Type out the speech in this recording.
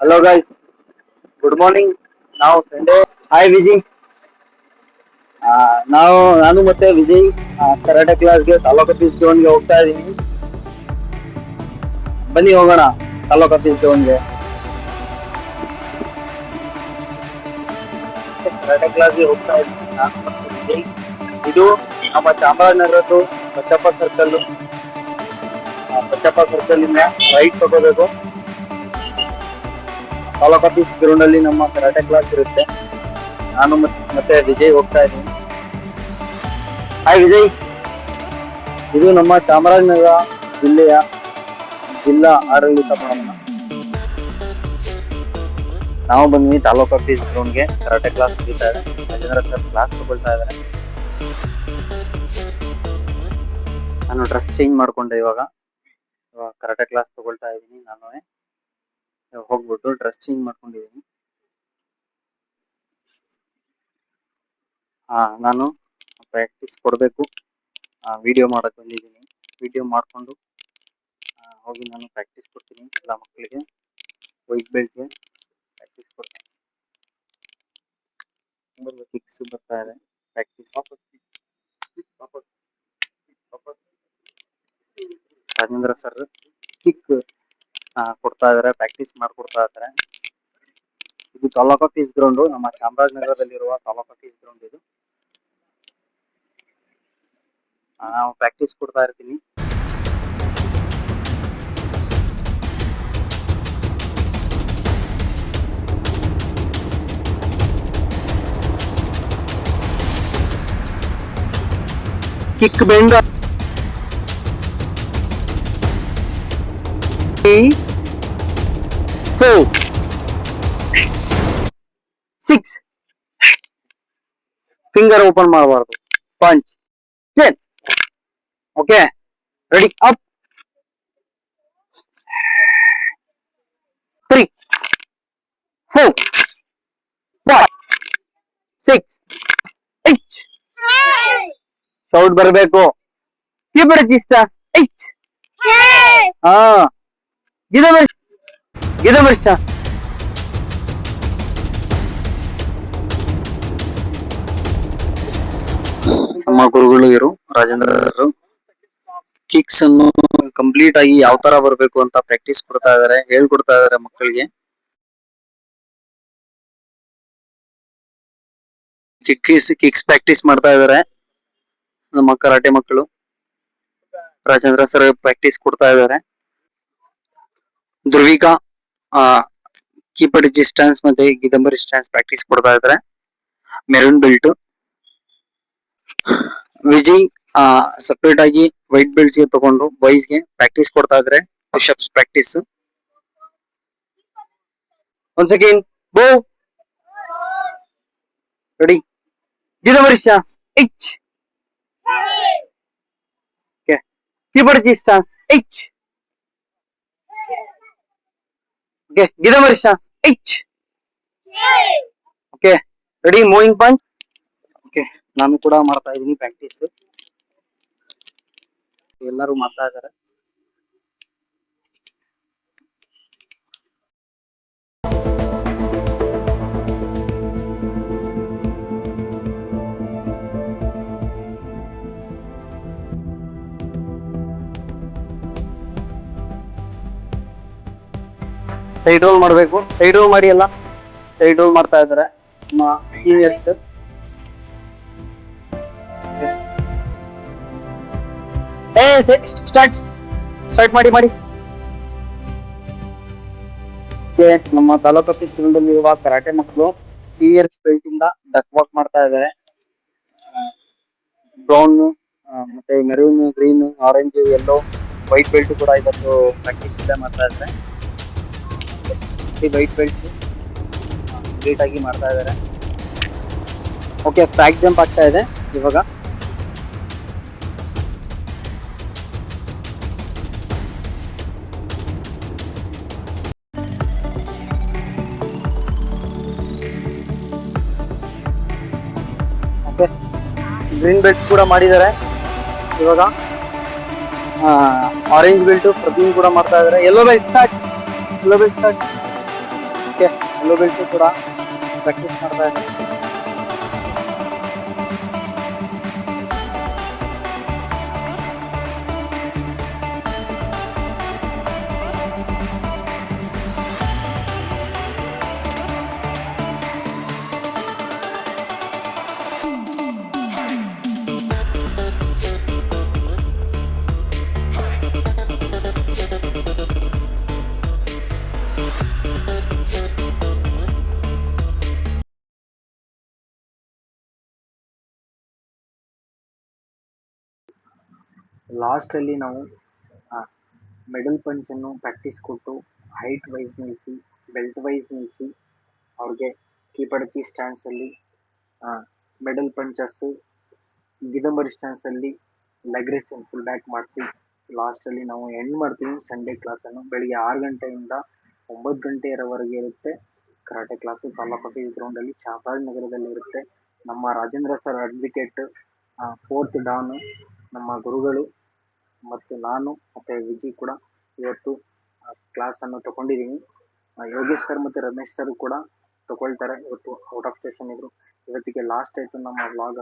Hello guys, good morning. ನಾವು Sunday. Hi Vijay. ನಾನು ಮತ್ತೆ ವಿಜಯ್ ಕರಾಟೆ ಕ್ಲಾಸ್ಗೆ ತಾಲೂಕ್ ಆಫೀಸ್ ಗೆ ಹೋಗ್ತಾ ಇದೀನಿ. ಬನ್ನಿ ಹೋಗೋಣ ತಾಲೂಕ್ ಆಫೀಸ್ ಗೆ. ಕರಾಟೆ ಕ್ಲಾಸ್ಗೆ ಹೋಗ್ತಾ ಇದ್ದೀನಿ ನಾನು ಮತ್ತೆ ವಿಜಯ್. ಇದು ನಮ್ಮ ಚಾಮರಾಜನಗರದ್ದು ಬಚ್ಚಪ್ಪ ಸರ್ಕಲ್. ಬಚ್ಚಪ್ಪ ಸರ್ಕಲ್ ಇಂದ ರೈಟ್ ತಗೋಬೇಕು. ತಾಲೂಕ್ ಆಫೀಸ್ ಗ್ರೌಂಡ್ ಅಲ್ಲಿ ನಮ್ಮ ಕರಾಟೆ ಕ್ಲಾಸ್ ಇರುತ್ತೆ. ನಾನು ಮತ್ತೆ ವಿಜಯ್ ಹೋಗ್ತಾ ಇದ್ದೀನಿ. ಹಾಯ್ ವಿಜಯ್. ಇದು ನಮ್ಮ ಚಾಮರಾಜನಗರ ಜಿಲ್ಲೆಯ ಜಿಲ್ಲಾ ಆಡಳಿತ ಭವನ. ನಾವು ಬಂದ್ವಿ ತಾಲೂಕ್ ಆಫೀಸ್ ಗ್ರೌಂಡ್ಗೆ. ಕರಾಟೆ ಕ್ಲಾಸ್ ನಡೀತಾ ಇದೆ. ರಾಜೇಂದ್ರ ಸರ್ ಕ್ಲಾಸ್ ತಗೊಳ್ತಾ ಇದ್ದಾರೆ. ನಾನು ಡ್ರೆಸ್ ಚೇಂಜ್ ಮಾಡ್ಕೊಂಡೆ ಇವಾಗ ಕರಾಟೆ ಕ್ಲಾಸ್ ತಗೊಳ್ತಾ ಇದ್ದೀನಿ. ನಾನು ಹೋಗ್ಬಿಟ್ಟು ಡ್ರೆಸ್ ಚೇಂಜ್ ಮಾಡ್ಕೊಂಡಿದ್ದೀನಿ. ನಾನು ಪ್ರಾಕ್ಟೀಸ್ ಕೊಡಬೇಕು. ವಿಡಿಯೋ ಮಾಡಕ್ ಬಂದಿದ್ದೀನಿ. ವಿಡಿಯೋ ಮಾಡ್ಕೊಂಡು ಹೋಗಿ ನಾನು ಪ್ರಾಕ್ಟೀಸ್ ಕೊಡ್ತೀನಿ ಎಲ್ಲ ಮಕ್ಕಳಿಗೆ. ವೈಟ್ ಬೆಲ್ಟ್ಗೆ ಪ್ರಾಕ್ಟೀಸ್ ಕೊಡ್ತೀನಿ. ಕಿಕ್ಸ್ ಬರ್ತಾ ಇದೆ. ಪ್ರಾಕ್ಟೀಸ್ ರಾಜೇಂದ್ರ ಸರ್ ಕಿಕ್ ಕೊಡ್ತಾ ಇದಾರೆ. ಪ್ರಾಕ್ಟೀಸ್ ಮಾಡ್ಕೊಡ್ತಾ ಇದಾರೆ. ಇದು ತಾಲೂಕ್ ಆಫೀಸ್ ಗ್ರೌಂಡ್, ನಮ್ಮ ಚಾಮರಾಜನಗರದಲ್ಲಿರುವ ತಾಲೂಕ್ ಆಫೀಸ್ ಗ್ರೌಂಡ್ ಇದು. ನಾವು ಪ್ರಾಕ್ಟೀಸ್ ಕೊಡ್ತಾ ಇರ್ತೀನಿ. ಕಿಕ್ ಬೆಂಡ್ 4 6 ಫಿಂಗರ್ ಓಪನ್ ಮಾಡಬಾರ್ದು. Punch 10. Okay, ready, up 3 4 5 6 8. Sound ಬರಬೇಕು. Keep it distance 8. ಗಿದ ಬರ್ಸ್ ನಮ್ಮ ಗುರುಗಳು ಇವರು ರಾಜೇಂದ್ರ ಸರ್. ಕಿಕ್ಸ್ ಅನ್ನು ಕಂಪ್ಲೀಟ್ ಆಗಿ ಯಾವ ತರ ಬರಬೇಕು ಅಂತ ಪ್ರಾಕ್ಟೀಸ್ ಕೊಡ್ತಾ ಇದಾರೆ, ಹೇಳ್ಕೊಡ್ತಾ ಇದಾರೆ ಮಕ್ಕಳಿಗೆ. ಕಿಕ್ಸ್ ಪ್ರಾಕ್ಟೀಸ್ ಮಾಡ್ತಾ ಇದಾರೆ ನಮ್ಮ ಕರಾಟೆ ಮಕ್ಕಳು. ರಾಜೇಂದ್ರ ಸರ್ ಪ್ರಾಕ್ಟೀಸ್ ಕೊಡ್ತಾ ಇದಾರೆ. ಧ್ರುವಿಕಾ ಕೀಪ್ ಇಟ್ ಡಿಸ್ಟೆನ್ಸ್ ಮತ್ತೆ ಗಿದಂಬರಿ ಸ್ಟ್ಯಾನ್ಸ್ ಪ್ರಾಕ್ಟೀಸ್ ಕೊಡ್ತಾ ಇದಾರೆ. Maroon belt. ವಿಜಯ್ ಸಪರೇಟ್ ಆಗಿ ವೈಟ್ ಬೆಲ್ಟ್ಸ್ ಗೆ ತಗೊಂಡು ಬಾಯ್ಸ್ ಗೆ ಪ್ರಾಕ್ಟೀಸ್ ಕೊಡ್ತಾ ಇದ್ರೆ. Pushups practice. Once again go, ready, ಗಿದಂಬರಿ stance 8. Okay, keep it distance 8. Okay, ಗಿದಂಬರಿ stance 8. Okay, ready, moving punch. Okay, ನಾನು ಕೂಡ ಮಾಡ್ತಾ ಇದ್ದೀನಿ ಪ್ರಾಕ್ಟೀಸ್. ಎಲ್ಲರೂ ಮಾಡ್ತಾ ಇದ್ದಾರೆ. ಸೈಡ್ ರೋಲ್ ಮಾಡಬೇಕು. ಸೈಡ್ ರೋಲ್ ಮಾಡಿ, ಎಲ್ಲ ಸೈಡ್ ರೋಲ್ ಮಾಡ್ತಾ ಇದ್ದಾರೆ ನಮ್ಮ ಸೀನಿಯರ್ಸ್. ಸ್ಟಾರ್ಟ್ ಮಾಡಿ. ನಮ್ಮ ತಾಲೂಕ್ ಆಫೀಸ್ ಗ್ರೌಂಡ್ ಅಲ್ಲಿ ಇರುವ ಕರಾಟೆ ಮಕ್ಕಳು ಸೀನಿಯರ್ಸ್ ಬೆಲ್ಟ್ ಇಂದ ಡಕ್ ವಾಕ್ ಮಾಡ್ತಾ ಇದ್ದಾರೆ. ಬ್ರೌನ್ ಮತ್ತೆ maroon, green, orange, yellow, white belt ಕೂಡ ಇವತ್ತು ಪ್ರಾಕ್ಟೀಸ್ ಇಲ್ಲೇ ಮಾಡ್ತಾ ಇದ್ದಾರೆ. ವೈಟ್ ಬೆಲ್ಟ್ ಕಂಪ್ಲೀಟ್ ಆಗಿ ಮಾಡ್ತಾ ಇದ್ದಾರೆ. ಓಕೆ, ಫ್ರಾಗ್ ಜಂಪ್ ಆಗ್ತಾ ಇದೆ ಇವಾಗ. ಓಕೆ, ಗ್ರೀನ್ ಬೆಲ್ಟ್ ಕೂಡ ಮಾಡಿದ್ದಾರೆ ಇವಾಗ. ಆರೆಂಜ್ ಬೆಲ್ಟ್ ಪ್ರತಿಯೊಂದು ಕೂಡ ಮಾಡ್ತಾ ಇದ್ದಾರೆ. Yellow belt start. ಓಕೆ, ಎಲ್ಲೋ ಬಿಲ್ಟು ಕೂಡ ಪ್ರಾಕ್ಟೀಸ್ ಮಾಡ್ತಾ ಇದ್ದಾರೆ. ಲಾಸ್ಟ್ ಅಲ್ಲಿ ನಾವು ಮಿಡಲ್ ಪಂಚ್ ಅನ್ನು ಪ್ರಾಕ್ಟೀಸ್ ಕೊಟ್ಟು ಹೈಟ್ ವೈಸ್ ನಿಲ್ಲಿಸಿ, ಬೆಲ್ಟ್ ವೈಸ್ ನಿಲ್ಲಿಸಿ, ಅವ್ರಿಗೆ ಕೀಪಡಚಿ ಸ್ಟ್ಯಾನ್ಸ್ ಅಲ್ಲಿ ಮಿಡಲ್ ಪಂಚಸ್, ಗಿದಂಬರಿ ಸ್ಟ್ಯಾನ್ಸ್ ಅಲ್ಲಿ ಲೆಗ್ ರೇಸ್ ಫುಲ್ ಬ್ಯಾಕ್ ಮಾಡಿಸಿ ಲಾಸ್ಟ್ ಅಲ್ಲಿ ನಾವು ಎಂಡ್ ಮಾಡ್ತೀವಿ ಸಂಡೇ ಕ್ಲಾಸ್ ಅನ್ನು. ಬೆಳಿಗ್ಗೆ 6 ಗಂಟೆಯಿಂದ 9 ಗಂಟೆಯವರೆಗೆ ಇರುತ್ತೆ karate class. Taluk office ground ಅಲ್ಲಿ ಚಾಮರಾಜನಗರದಲ್ಲಿ ಇರುತ್ತೆ. ನಮ್ಮ Rajendra sir advocate, fourth Don, ನಮ್ಮ ಗುರುಗಳು ಮತ್ತು ನಾನು ಮತ್ತೆ ವಿಜಯ್ ಕೂಡ ಇವತ್ತು ಕ್ಲಾಸ್ ಅನ್ನು ತಗೊಂಡಿದ್ದೀನಿ. ಯೋಗೇಶ್ ಸರ್ ಮತ್ತೆ ರಮೇಶ್ ಸರ್ ಕೂಡ ತಗೊಳ್ತಾರೆ. ಇವತ್ತು ಔಟ್ ಆಫ್ ಸ್ಟೇಷನ್ ಇದ್ರು. ಇವತ್ತಿಗೆ ಲಾಸ್ಟ್ ಆಯ್ತು ನಮ್ಮ ವ್ಲಾಗ್ ಅನ್ನು.